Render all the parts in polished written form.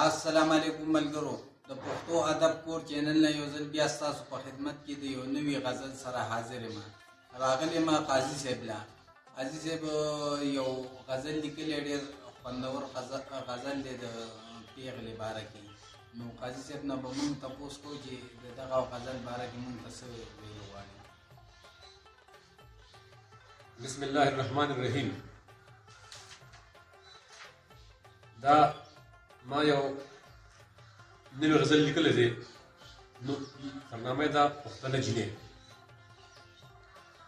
السلام علیکم ملګرو د پښتو ادب کور چینل نه یو ځل بیا ستاسو په خدمت کې د یو نوي غزل سره حاضر یم. راغلی ما قاضي صاحب لا. قاضي صاحب یو غزل لیکلی ډېر خوندور غزل دی د پیغلې باره کې. نو قاضي صاحب نه به موږ تپوس کوو چې د دغه غزل باره کې موږ ته څه ویل غواړي. بسم الله الرحمن الرحیم. دا ما یو نوی غزل لیکلی دی. نو سرنامه یې ده پښتنه جینۍ.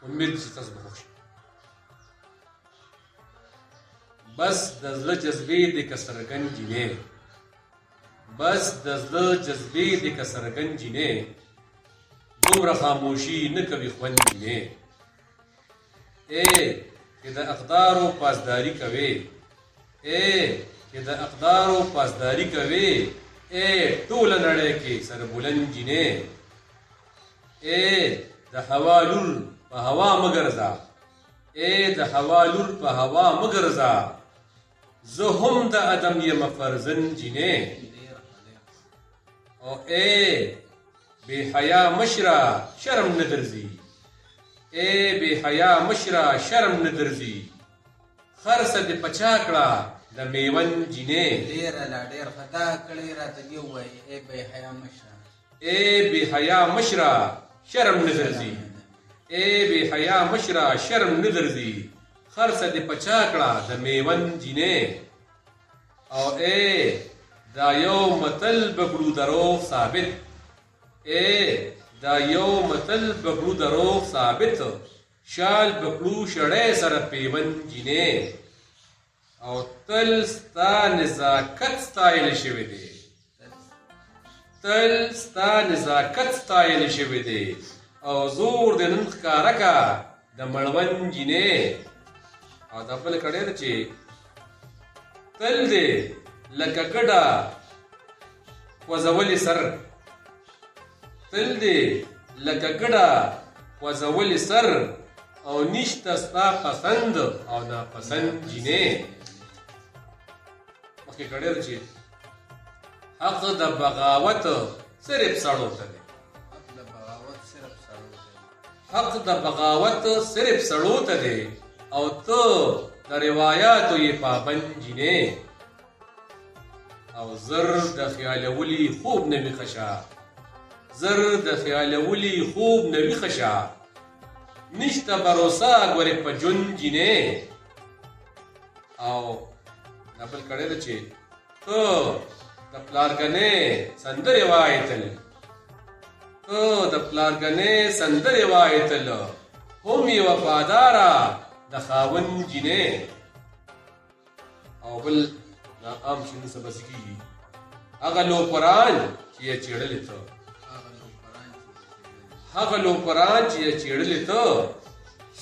امید چې تاسو به خوښ شي. بس د زړه جذبې د کسرګن جینۍ، بس د زړه جذبې د کسرګن جینۍ، دومره خاموشي نه کوي خوند جینۍ. که د اقدارو پاسداري کوي، که د اقدارو پاسداري کوي، ټوله نړۍ کې سربلند جینۍ. د هوا لور په هوا مه ګرځه، د هوا لور په هوا مه ګرځه، زه هم د ادم یم فرزند جینۍ. او بې حیا مشره شرم نه درځي، بې حیا مشره شرم نه درځي، خرڅه دې په چا کړه د میوند جینۍ. ډېره لا ډېر خطا کړی راته دې ووایي بې حیا مشره، بې حیا مشره شرم نه درځي، بې حیا مشره شرم نه درځي، خرڅه دې په چا کړه د میوند جینۍ. او دا یو متل بکړو دروغ ثابت، دا یو متل بکړو دروغ ثابت، شال بکړو شړی سره پیوند جینۍ. او تل ستا نزاکت ستایل شوی دی، تل ستا نزاکت ستایل شوی دی، او زور د نن ښکاره کا د مړوند جینۍ. او دا بل کړی ده چې تل دی لکه ګډه وزولې سر، تل دی لکه ګډه وزولې سر، او نشته ستا پسند او ناپسند جینۍ. مخکې کړی ده چې حق د بغاوت صرف سړو ته دی، حق د بغاوت صرف سړو ته دی، او ته د روایاتو یې پابند جینۍ. او زر د خیالولي خوب نه وي خشه، زر د خیالولي خوب نه وي خشه، نشته بروسه ګورې په ژوند جینۍ. او دا بل کړی ده چې ته د پلارګنې سندرې وایتل، ته د پلارګنې سندرې وایتل، هم یې وفاداره د خاوند جینۍ. او بل دا عام چې نن سبا کېږي، هغه لوپران چې یې چېړلې ته، هغه لوپران چې یې چېړلې ته،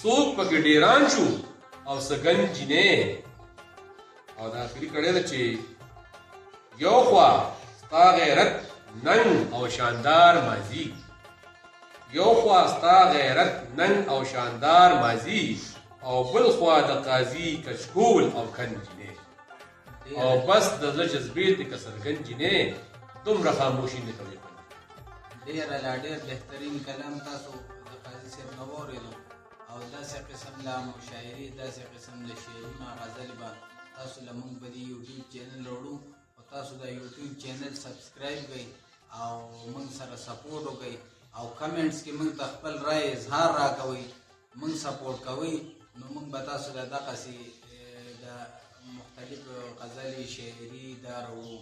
څوک پکې ډېران شو او سګن جینۍ. او دا آخري کړی ده چې یو خوا ستا غیرت ننګ او شاندار ماضي، یو خوا ستا غیرت ننګ او شاندار ماضي، او بل خوا د قاضي کچکول او کن جینۍ. او بس د زړه جذبې د کسرګن جینۍ، دومره خاموشي نه کوي. ډېره لا ډېر بهترین کلام تاسو د قاضي صاحب نه واورېدو. او داسې قسم لا مشاعرې، داسې قسم د شعرونه غزل به تاسو له موږ په دې یوټیوب چینل وړو. او تاسو دا یوټیوب چینل سبسکرایب کړئ او موږ سره سپورټ وکړئ. او کمنټس کې موږ ته خپل رای اظهار راکوئ، موږ سپورټ کوئ. نو موږ به تاسو له دغسې د مختلف غزلې شاعري دا راوړو.